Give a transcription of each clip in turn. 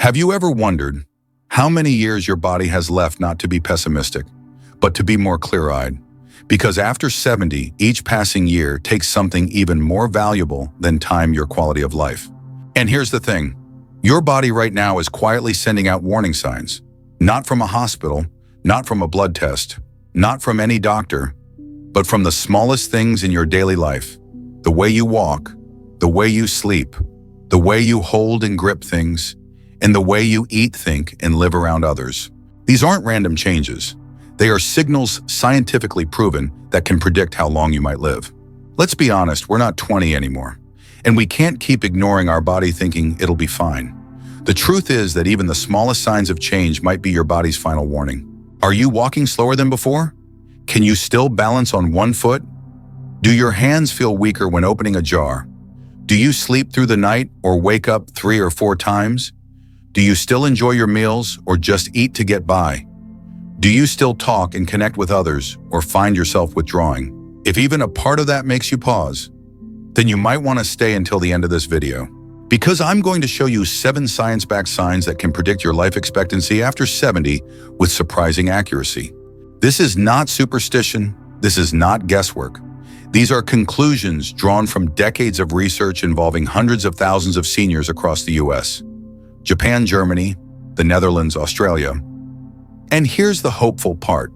Have you ever wondered how many years your body has left, not to be pessimistic, but to be more clear-eyed? Because after 70, each passing year takes something even more valuable than time, your quality of life. And here's the thing, your body right now is quietly sending out warning signs, not from a hospital, not from a blood test, not from any doctor, but from the smallest things in your daily life. The way you walk, the way you sleep, the way you hold and grip things, and the way you eat, think, and live around others. These aren't random changes. They are signals scientifically proven that can predict how long you might live. Let's be honest, we're not 20 anymore, and we can't keep ignoring our body thinking it'll be fine. The truth is that even the smallest signs of change might be your body's final warning. Are you walking slower than before? Can you still balance on one foot? Do your hands feel weaker when opening a jar? Do you sleep through the night or wake up 3 or 4 times? Do you still enjoy your meals or just eat to get by? Do you still talk and connect with others or find yourself withdrawing? If even a part of that makes you pause, then you might want to stay until the end of this video, because I'm going to show you 7 science-backed signs that can predict your life expectancy after 70 with surprising accuracy. This is not superstition. This is not guesswork. These are conclusions drawn from decades of research involving hundreds of thousands of seniors across the US, Japan, Germany, the Netherlands, Australia. And here's the hopeful part.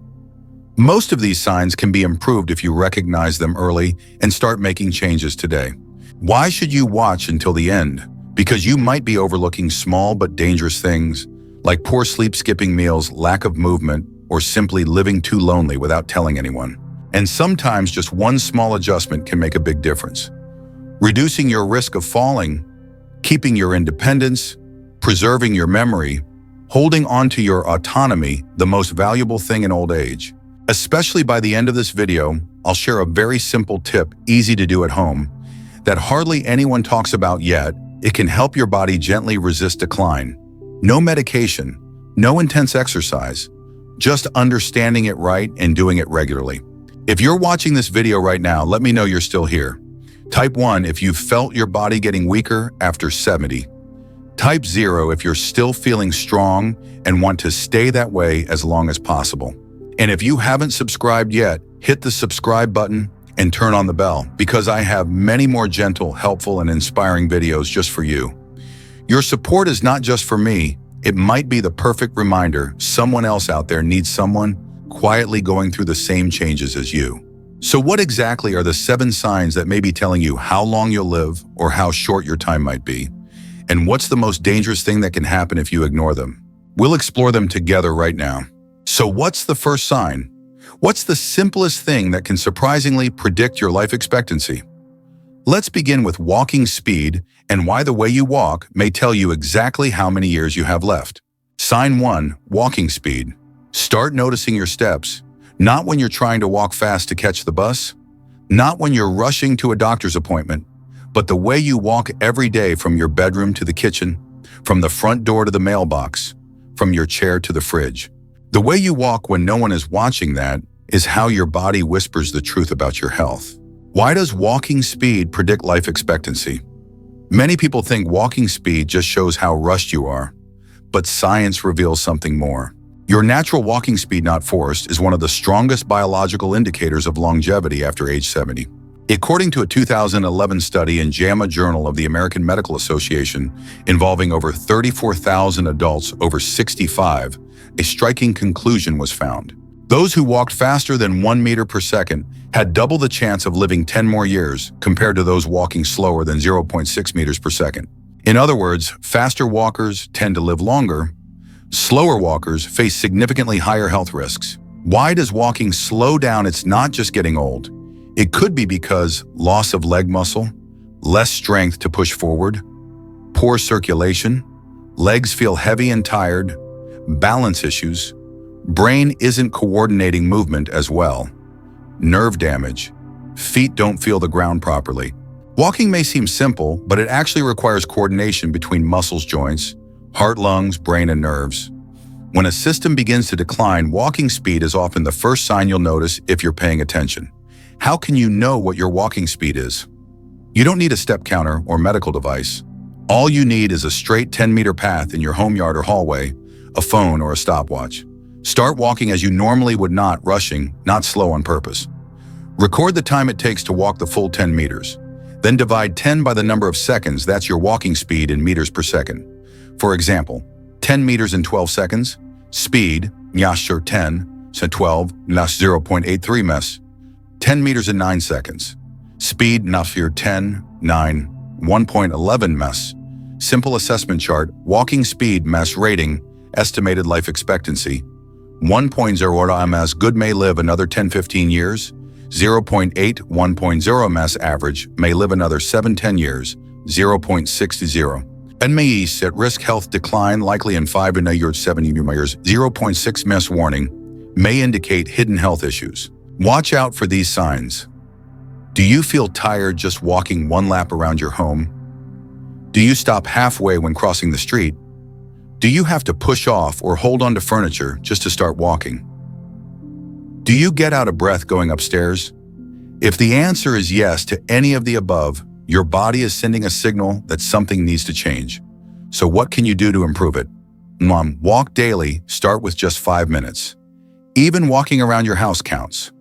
Most of these signs can be improved if you recognize them early and start making changes today. Why should you watch until the end? Because you might be overlooking small but dangerous things, like poor sleep, skipping meals, lack of movement, or simply living too lonely without telling anyone. And sometimes just one small adjustment can make a big difference. Reducing your risk of falling, keeping your independence, preserving your memory, holding on to your autonomy, the most valuable thing in old age. Especially by the end of this video, I'll share a very simple tip, easy to do at home, that hardly anyone talks about yet. It can help your body gently resist decline. No medication, no intense exercise, just understanding it right and doing it regularly. If you're watching this video right now, let me know you're still here. Type 1 if you've felt your body getting weaker after 70. Type 0 if you're still feeling strong and want to stay that way as long as possible. And if you haven't subscribed yet, hit the subscribe button and turn on the bell, because I have many more gentle, helpful, and inspiring videos just for you. Your support is not just for me. It might be the perfect reminder someone else out there needs someone quietly going through the same changes as you. So what exactly are the 7 signs that may be telling you how long you'll live or how short your time might be? And what's the most dangerous thing that can happen if you ignore them? We'll explore them together right now. So what's the first sign? What's the simplest thing that can surprisingly predict your life expectancy? Let's begin with walking speed and why the way you walk may tell you exactly how many years you have left. Sign 1, walking speed. Start noticing your steps, not when you're trying to walk fast to catch the bus, not when you're rushing to a doctor's appointment, but the way you walk every day, from your bedroom to the kitchen, from the front door to the mailbox, from your chair to the fridge. The way you walk when no one is watching, that is how your body whispers the truth about your health. Why does walking speed predict life expectancy? Many people think walking speed just shows how rushed you are, but science reveals something more. Your natural walking speed, not forced, is one of the strongest biological indicators of longevity after age 70. According to a 2011 study in JAMA Journal of the American Medical Association involving over 34,000 adults over 65, a striking conclusion was found. Those who walked faster than 1 meter per second had double the chance of living 10 more years compared to those walking slower than 0.6 meters per second. In other words, faster walkers tend to live longer. Slower walkers face significantly higher health risks. Why does walking slow down? It's not just getting old. It could be because loss of leg muscle, less strength to push forward, poor circulation, legs feel heavy and tired, balance issues, brain isn't coordinating movement as well, nerve damage, feet don't feel the ground properly. Walking may seem simple, but it actually requires coordination between muscles, joints, heart, lungs, brain, and nerves. When a system begins to decline, walking speed is often the first sign you'll notice if you're paying attention. How can you know what your walking speed is? You don't need a step counter or medical device. All you need is a straight 10-meter path in your home yard or hallway, a phone or a stopwatch. Start walking as you normally would, not rushing, not slow on purpose. Record the time it takes to walk the full 10 meters. Then divide 10 by the number of seconds. That's your walking speed in meters per second. For example, 10 meters in 12 seconds. Speed, 10, so 12, 0.83 mes. 10 meters in 9 seconds. Speed, 10, 9, 1.11 mes. Simple assessment chart, walking speed, mass rating, estimated life expectancy. 1.0 ms, good, may live another 10-15 years. 0.8, 1.0 ms, average, may live another 7-10 years. 0.60. And may at risk, health decline, likely in 5 to 7 years. 0.6 ms, warning, may indicate hidden health issues. Watch out for these signs. Do you feel tired just walking one lap around your home? Do you stop halfway when crossing the street? Do you have to push off or hold onto furniture just to start walking? Do you get out of breath going upstairs? If the answer is yes to any of the above, your body is sending a signal that something needs to change. So what can you do to improve it? Walk daily. Start with just 5 minutes. Even walking around your house counts.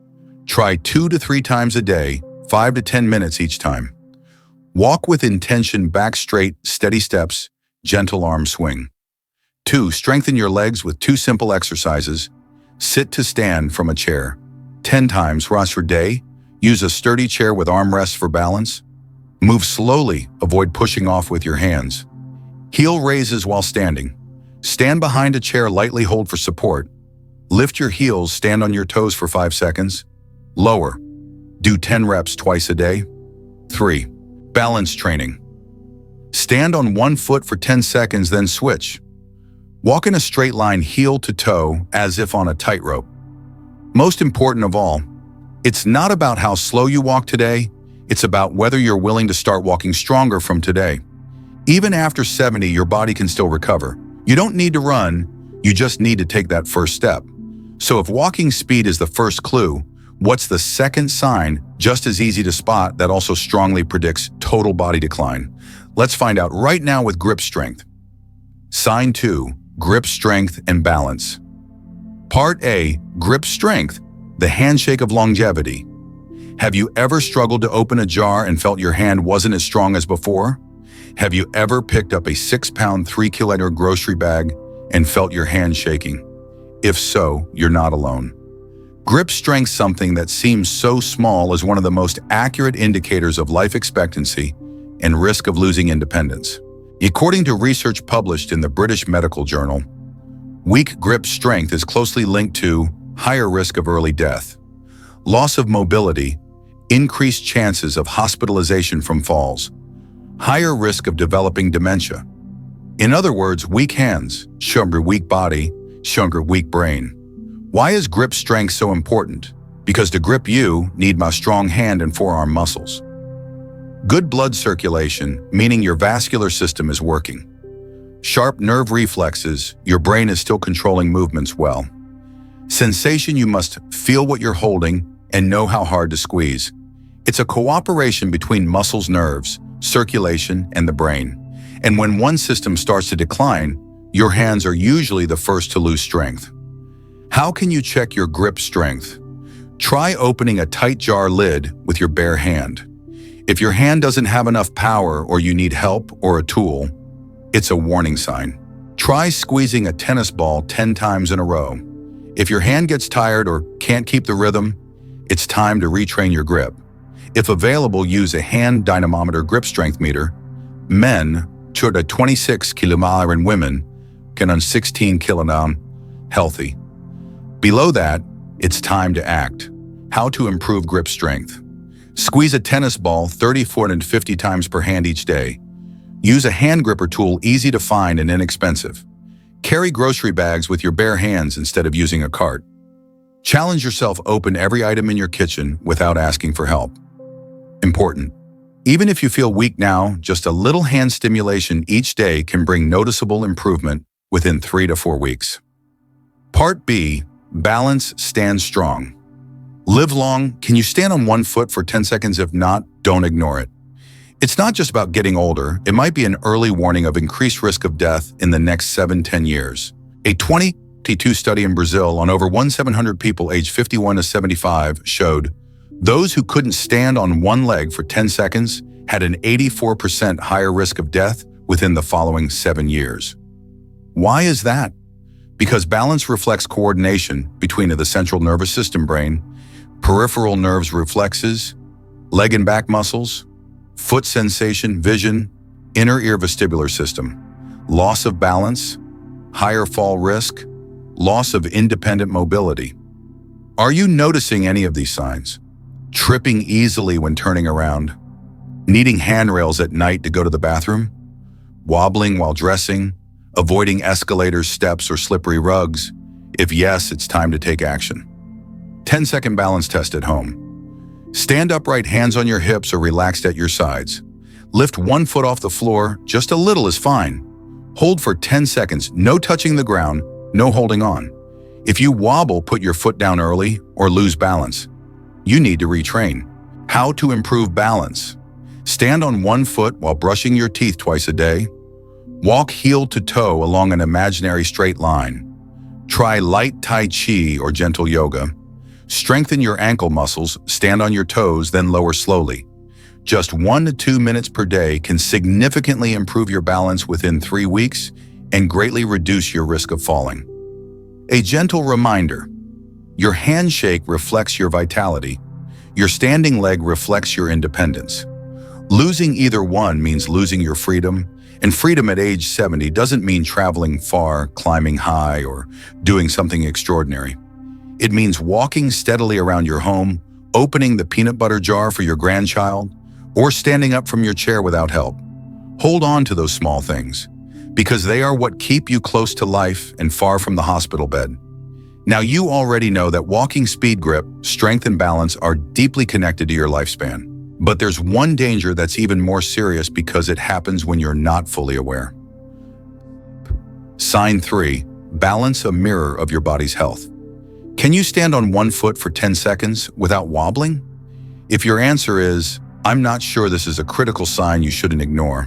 Try 2 to 3 times a day, 5 to 10 minutes each time. Walk with intention, back straight, steady steps, gentle arm swing. 2. Strengthen your legs with 2 simple exercises. Sit to stand from a chair. 10 times per day. Use a sturdy chair with armrests for balance. Move slowly. Avoid pushing off with your hands. Heel raises while standing. Stand behind a chair, lightly hold for support. Lift your heels, stand on your toes for 5 seconds. Lower. Do 10 reps twice a day. 3. Balance training. Stand on one foot for 10 seconds, then switch. Walk in a straight line, heel to toe, as if on a tightrope. Most important of all, it's not about how slow you walk today, it's about whether you're willing to start walking stronger from today. Even after 70, your body can still recover. You don't need to run, you just need to take that first step. So if walking speed is the first clue, what's the second sign, just as easy to spot, that also strongly predicts total body decline? Let's find out right now with grip strength. Sign 2, grip strength and balance. Part A, grip strength, the handshake of longevity. Have you ever struggled to open a jar and felt your hand wasn't as strong as before? Have you ever picked up a 6-pound, 3-kilo grocery bag and felt your hand shaking? If so, you're not alone. Grip strength, something that seems so small, is one of the most accurate indicators of life expectancy and risk of losing independence. According to research published in the British Medical Journal, weak grip strength is closely linked to higher risk of early death, loss of mobility, increased chances of hospitalization from falls, higher risk of developing dementia. In other words, weak hands, stronger weak body, stronger weak brain. Why is grip strength so important? Because to grip you need my strong hand and forearm muscles. Good blood circulation, meaning your vascular system is working. Sharp nerve reflexes, your brain is still controlling movements well. Sensation, you must feel what you're holding and know how hard to squeeze. It's a cooperation between muscles, nerves, circulation, and the brain. And when one system starts to decline, your hands are usually the first to lose strength. How can you check your grip strength? Try opening a tight jar lid with your bare hand. If your hand doesn't have enough power or you need help or a tool, it's a warning sign. Try squeezing a tennis ball 10 times in a row. If your hand gets tired or can't keep the rhythm, it's time to retrain your grip. If available, use a hand dynamometer grip strength meter. Men should a 26 km and women can on 16 kg healthy. Below that, it's time to act. How to improve grip strength. Squeeze a tennis ball 3,450 times per hand each day. Use a hand gripper tool, easy to find and inexpensive. Carry grocery bags with your bare hands instead of using a cart. Challenge yourself, open every item in your kitchen without asking for help. Important. Even if you feel weak now, just a little hand stimulation each day can bring noticeable improvement within 3 to 4 weeks. Part B, balance, stand strong. Live long. Can you stand on one foot for 10 seconds? If not, don't ignore it. It's not just about getting older, it might be an early warning of increased risk of death in the next 7–10 years. A 2022 study in Brazil on over 1,700 people aged 51 to 75 showed those who couldn't stand on one leg for 10 seconds had an 84% higher risk of death within the following 7 years. Why is that? Because balance reflects coordination between the central nervous system brain, peripheral nerves reflexes, leg and back muscles, foot sensation, vision, inner ear vestibular system, loss of balance, higher fall risk, loss of independent mobility. Are you noticing any of these signs? Tripping easily when turning around, needing handrails at night to go to the bathroom, wobbling while dressing, avoiding escalators, steps, or slippery rugs? If yes, it's time to take action. 10-second balance test at home. Stand upright, hands on your hips or relaxed at your sides. Lift one foot off the floor, just a little is fine. Hold for 10 seconds, no touching the ground, no holding on. If you wobble, put your foot down early or lose balance. You need to retrain. How to improve balance. Stand on one foot while brushing your teeth twice a day. Walk heel to toe along an imaginary straight line. Try light Tai Chi or gentle yoga. Strengthen your ankle muscles, stand on your toes, then lower slowly. Just 1 to 2 minutes per day can significantly improve your balance within 3 weeks and greatly reduce your risk of falling. A gentle reminder. Your handshake reflects your vitality. Your standing leg reflects your independence. Losing either one means losing your freedom, and freedom at age 70 doesn't mean traveling far, climbing high, or doing something extraordinary. It means walking steadily around your home, opening the peanut butter jar for your grandchild, or standing up from your chair without help. Hold on to those small things, because they are what keep you close to life and far from the hospital bed. Now, you already know that walking speed, grip, strength, and balance are deeply connected to your lifespan. But there's one danger that's even more serious because it happens when you're not fully aware. Sign 3. Balance a mirror of your body's health. Can you stand on one foot for 10 seconds without wobbling? If your answer is, I'm not sure, this is a critical sign you shouldn't ignore.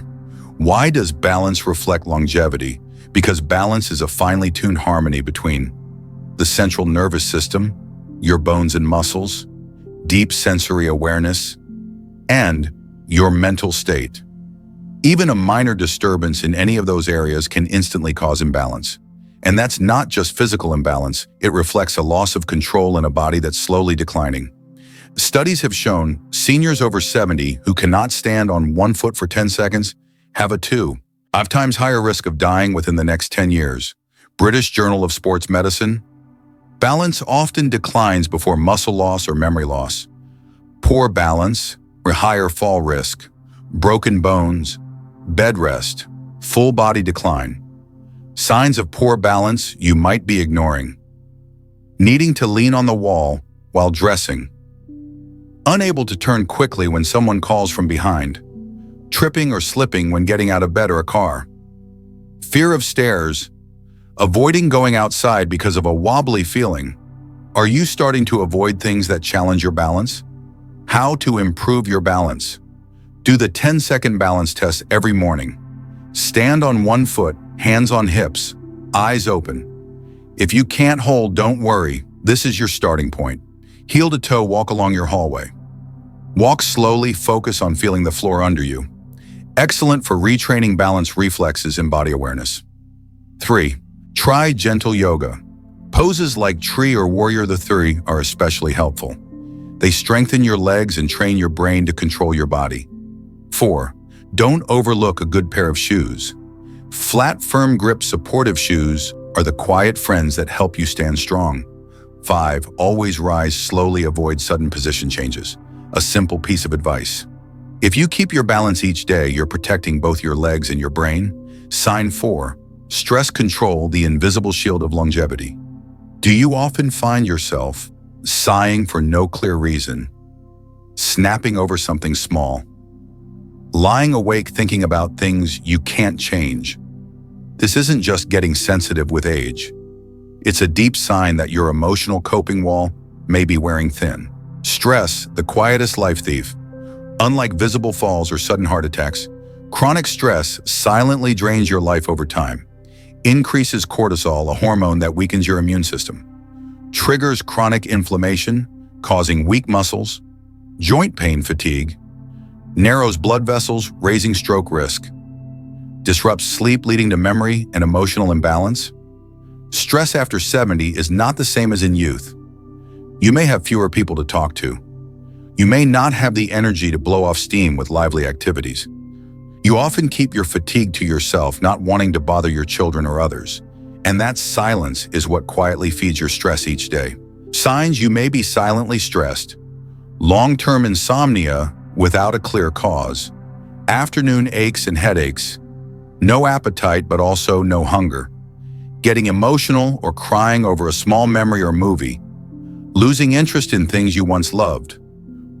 Why does balance reflect longevity? Because balance is a finely tuned harmony between the central nervous system, your bones and muscles, deep sensory awareness, and your mental state. Even a minor disturbance in any of those areas can instantly cause imbalance. And that's not just physical imbalance, it reflects a loss of control in a body that's slowly declining. Studies have shown seniors over 70 who cannot stand on one foot for 10 seconds have a 2.5 times higher risk of dying within the next 10 years. British Journal of Sports Medicine. Balance often declines before muscle loss or memory loss. Poor balance, higher fall risk, broken bones, bed rest, full body decline. Signs of poor balance you might be ignoring. Needing to lean on the wall while dressing. Unable to turn quickly when someone calls from behind. Tripping or slipping when getting out of bed or a car. Fear of stairs. Avoiding going outside because of a wobbly feeling. Are you starting to avoid things that challenge your balance? How to improve your balance. Do the 10-second balance test every morning. Stand on one foot, hands on hips, eyes open. If you can't hold, don't worry. This is your starting point. Heel to toe, walk along your hallway. Walk slowly, focus on feeling the floor under you. Excellent for retraining balance reflexes and body awareness. 3. Try gentle yoga. Poses like tree or warrior the 3 are especially helpful. They strengthen your legs and train your brain to control your body. 4. Don't overlook a good pair of shoes. Flat, firm grip, supportive shoes are the quiet friends that help you stand strong. 5. Always rise slowly, avoid sudden position changes. A simple piece of advice. If you keep your balance each day, you're protecting both your legs and your brain. Sign 4. Stress control, the invisible shield of longevity. Do you often find yourself sighing for no clear reason, snapping over something small, lying awake thinking about things you can't change? This isn't just getting sensitive with age. It's a deep sign that your emotional coping wall may be wearing thin. Stress, the quietest life thief. Unlike visible falls or sudden heart attacks, chronic stress silently drains your life over time, increases cortisol, a hormone that weakens your immune system, triggers chronic inflammation, causing weak muscles, joint pain, fatigue, narrows blood vessels, raising stroke risk, disrupts sleep, leading to memory and emotional imbalance. Stress after 70 is not the same as in youth. You may have fewer people to talk to. You may not have the energy to blow off steam with lively activities. You often keep your fatigue to yourself, not wanting to bother your children or others. And that silence is what quietly feeds your stress each day. Signs you may be silently stressed: long-term insomnia without a clear cause, afternoon aches and headaches, no appetite but also no hunger, getting emotional or crying over a small memory or movie, losing interest in things you once loved.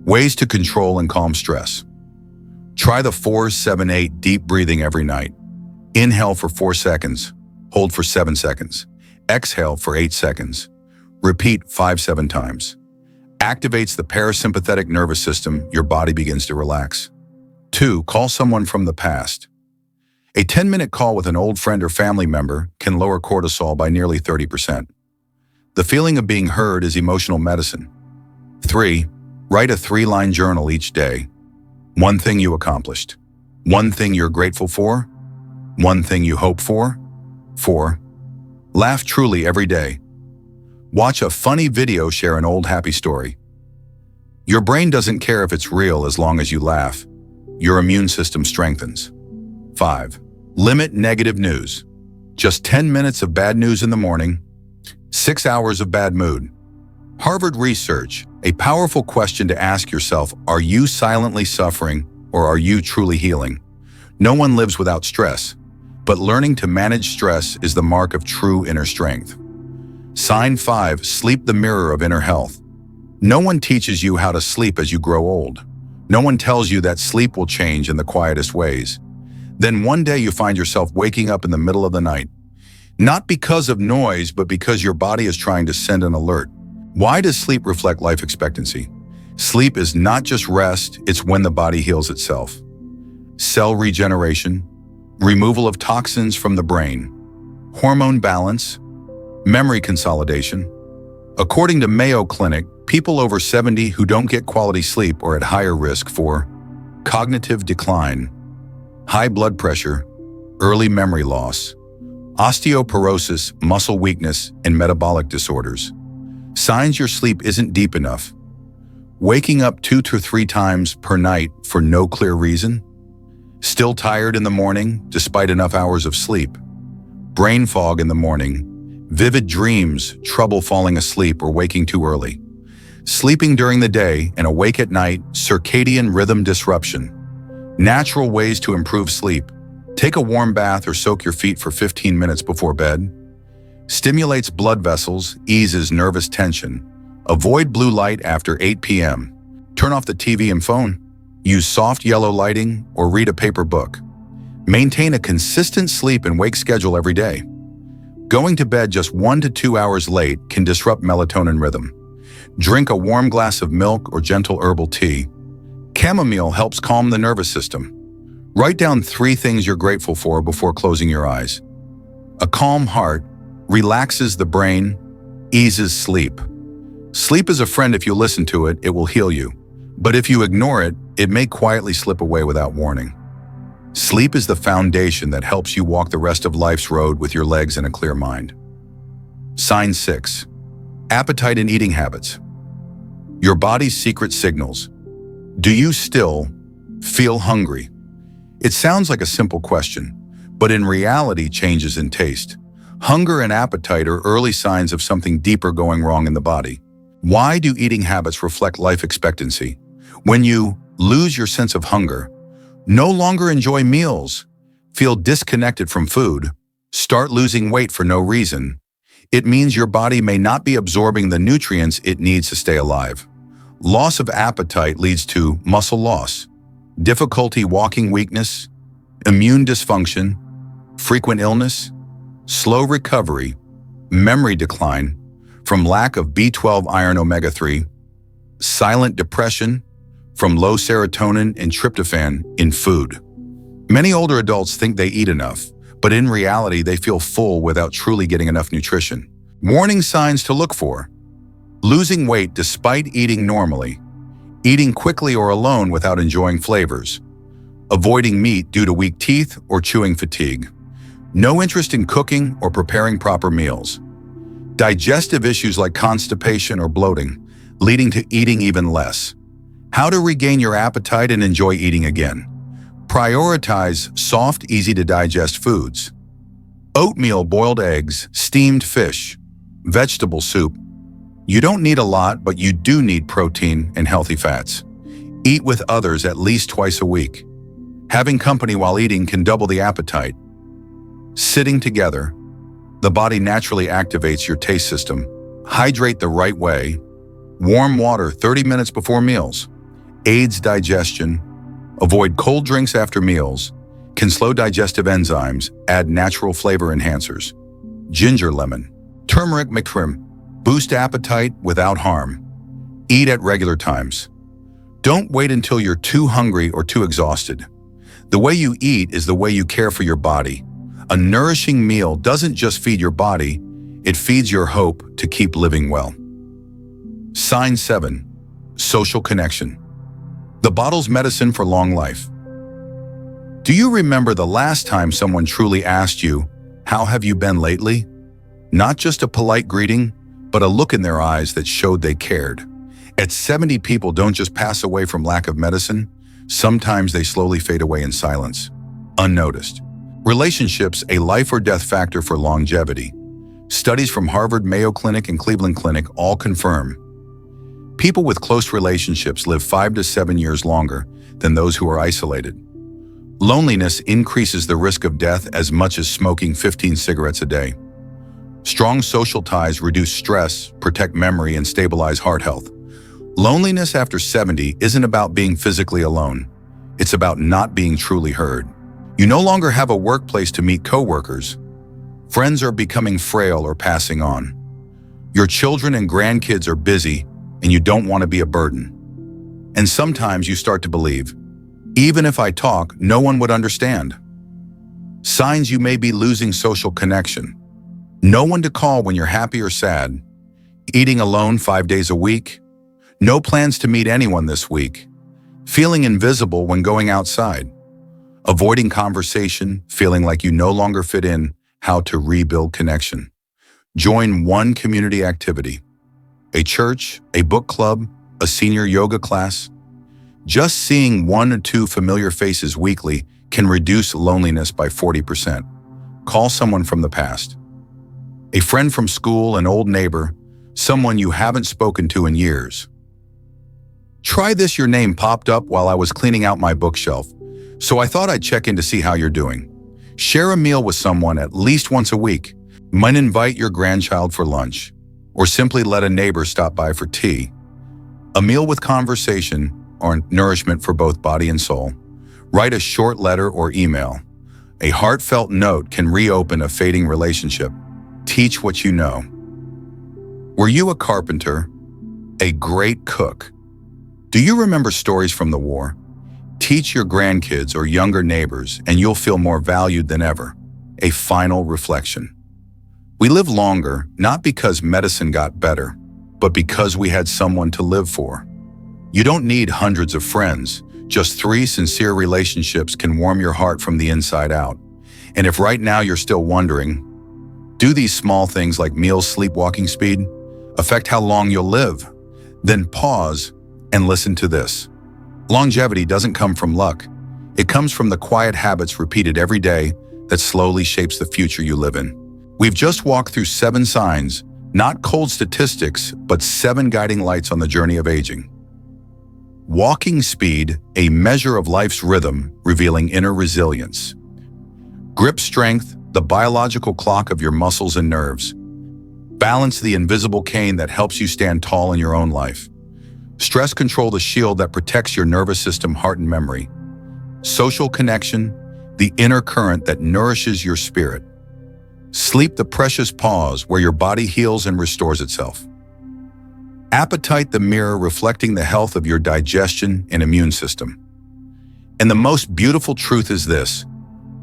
Ways to control and calm stress. Try the 4-7-8 deep breathing every night. Inhale for 4 seconds, hold for 7 seconds, exhale for 8 seconds. Repeat 5-7 times. Activates the parasympathetic nervous system, your body begins to relax. 2. Call someone from the past. A 10-minute call with an old friend or family member can lower cortisol by nearly 30%. The feeling of being heard is emotional medicine. 3. Write a 3-line journal each day. One thing you accomplished. One thing you're grateful for. One thing you hope for. 4. Laugh truly every day. Watch a funny video, share an old happy story. Your brain doesn't care if it's real as long as you laugh. Your immune system strengthens. 5. Limit negative news. Just 10 minutes of bad news in the morning, 6 hours of bad mood. Harvard research, a powerful question to ask yourself: are you silently suffering or are you truly healing? No one lives without stress, but learning to manage stress is the mark of true inner strength. Sign 5, sleep the mirror of inner health. No one teaches you how to sleep as you grow old. No one tells you that sleep will change in the quietest ways. Then one day you find yourself waking up in the middle of the night, not because of noise, but because your body is trying to send an alert. Why does sleep reflect life expectancy? Sleep is not just rest, it's when the body heals itself. Cell regeneration, removal of toxins from the brain, hormone balance, memory consolidation. According to Mayo Clinic, people over 70 who don't get quality sleep are at higher risk for cognitive decline, high blood pressure, early memory loss, osteoporosis, muscle weakness, and metabolic disorders. Signs your sleep isn't deep enough. Waking up 2 to 3 times per night for no clear reason. Still tired in the morning despite enough hours of sleep. Brain fog in the morning. Vivid dreams, trouble falling asleep or waking too early. Sleeping during the day and awake at night, circadian rhythm disruption. Natural ways to improve sleep. Take a warm bath or soak your feet for 15 minutes before bed. Stimulates blood vessels, eases nervous tension. Avoid blue light after 8 p.m. Turn off the TV and phone. Use soft yellow lighting or read a paper book. Maintain a consistent sleep and wake schedule every day. Going to bed just 1 to 2 hours late can disrupt melatonin rhythm. Drink a warm glass of milk or gentle herbal tea. Chamomile helps calm the nervous system. Write down 3 things you're grateful for before closing your eyes. A calm heart relaxes the brain, eases sleep. Sleep is a friend. If you listen to it, it will heal you. But if you ignore it, it may quietly slip away without warning. Sleep is the foundation that helps you walk the rest of life's road with your legs and a clear mind. Sign 6. Appetite and eating habits. Your body's secret signals. Do you still feel hungry? It sounds like a simple question, but in reality changes in taste. Hunger and appetite are early signs of something deeper going wrong in the body. Why do eating habits reflect life expectancy? When you lose your sense of hunger, no longer enjoy meals, feel disconnected from food, start losing weight for no reason, it means your body may not be absorbing the nutrients it needs to stay alive. Loss of appetite leads to muscle loss, difficulty walking, weakness, immune dysfunction, frequent illness, slow recovery, memory decline from lack of B12, iron, omega-3, silent depression, from low serotonin and tryptophan in food. Many older adults think they eat enough, but in reality, they feel full without truly getting enough nutrition. Warning signs to look for: losing weight despite eating normally, eating quickly or alone without enjoying flavors, avoiding meat due to weak teeth or chewing fatigue, no interest in cooking or preparing proper meals, digestive issues like constipation or bloating, leading to eating even less. How to regain your appetite and enjoy eating again. Prioritize soft, easy-to-digest foods. Oatmeal, boiled eggs, steamed fish, vegetable soup. You don't need a lot, but you do need protein and healthy fats. Eat with others at least twice a week. Having company while eating can double the appetite. Sitting together. The body naturally activates your taste system. Hydrate the right way. Warm water 30 minutes before meals. Aids digestion. Avoid cold drinks after meals. Can slow digestive enzymes. Add natural flavor enhancers. Ginger lemon. Turmeric mixture. Boost appetite without harm. Eat at regular times. Don't wait until you're too hungry or too exhausted. The way you eat is the way you care for your body. A nourishing meal doesn't just feed your body, it feeds your hope to keep living well. Sign 7. Social connection. The bottle's medicine for long life. Do you remember the last time someone truly asked you, "How have you been lately?" Not just a polite greeting, but a look in their eyes that showed they cared. At 70, people don't just pass away from lack of medicine, sometimes they slowly fade away in silence, unnoticed. Relationships, a life or death factor for longevity. Studies from Harvard, Mayo Clinic, and Cleveland Clinic all confirm people with close relationships live 5 to 7 years longer than those who are isolated. Loneliness increases the risk of death as much as smoking 15 cigarettes a day. Strong social ties reduce stress, protect memory, and stabilize heart health. Loneliness after 70 isn't about being physically alone. It's about not being truly heard. You no longer have a workplace to meet coworkers. Friends are becoming frail or passing on. Your children and grandkids are busy, and you don't want to be a burden. And sometimes you start to believe, even if I talk, no one would understand. Signs you may be losing social connection. No one to call when you're happy or sad. Eating alone 5 days a week. No plans to meet anyone this week. Feeling invisible when going outside. Avoiding conversation, feeling like you no longer fit in. How to rebuild connection. Join one community activity. A church, a book club, a senior yoga class. Just seeing 1 or 2 familiar faces weekly can reduce loneliness by 40%. Call someone from the past. A friend from school, an old neighbor, someone you haven't spoken to in years. Try this: your name popped up while I was cleaning out my bookshelf, so I thought I'd check in to see how you're doing. Share a meal with someone at least once a week. Might invite your grandchild for lunch, or simply let a neighbor stop by for tea. A meal with conversation or nourishment for both body and soul. Write a short letter or email. A heartfelt note can reopen a fading relationship. Teach what you know. Were you a carpenter? A great cook? Do you remember stories from the war? Teach your grandkids or younger neighbors, and you'll feel more valued than ever. A final reflection. We live longer, not because medicine got better, but because we had someone to live for. You don't need hundreds of friends. Just 3 sincere relationships can warm your heart from the inside out. And if right now you're still wondering, do these small things like meals, sleep, walking speed affect how long you'll live? Then pause and listen to this. Longevity doesn't come from luck. It comes from the quiet habits repeated every day that slowly shapes the future you live in. We've just walked through 7 signs, not cold statistics, but 7 guiding lights on the journey of aging. Walking speed, a measure of life's rhythm, revealing inner resilience. Grip strength, the biological clock of your muscles and nerves. Balance, the invisible cane that helps you stand tall in your own life. Stress control, the shield that protects your nervous system, heart, and memory. Social connection, the inner current that nourishes your spirit. Sleep, the precious pause where your body heals and restores itself. Appetite, the mirror reflecting the health of your digestion and immune system. And the most beautiful truth is this: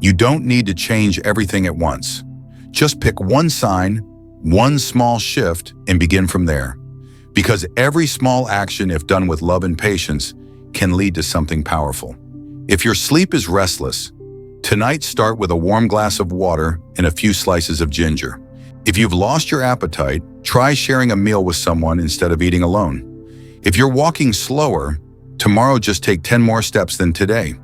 you don't need to change everything at once. Just pick one sign, one small shift, and begin from there. Because every small action, if done with love and patience, can lead to something powerful. If your sleep is restless, tonight start with a warm glass of water and a few slices of ginger. If you've lost your appetite, try sharing a meal with someone instead of eating alone. If you're walking slower, tomorrow just take 10 more steps than today.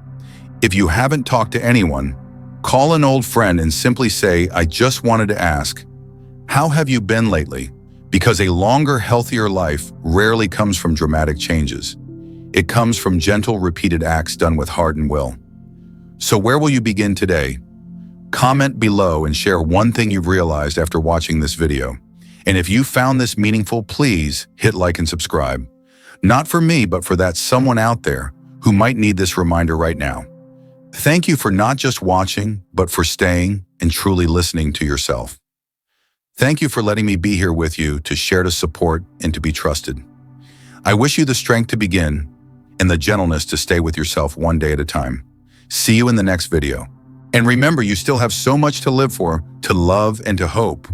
If you haven't talked to anyone, call an old friend and simply say, "I just wanted to ask, how have you been lately?" Because a longer, healthier life rarely comes from dramatic changes. It comes from gentle, repeated acts done with heart and will. So where will you begin today? Comment below and share one thing you've realized after watching this video. And if you found this meaningful, please hit like and subscribe. Not for me, but for that someone out there who might need this reminder right now. Thank you for not just watching, but for staying and truly listening to yourself. Thank you for letting me be here with you to share, to support, and to be trusted. I wish you the strength to begin and the gentleness to stay with yourself one day at a time. See you in the next video. And remember, you still have so much to live for, to love, and to hope.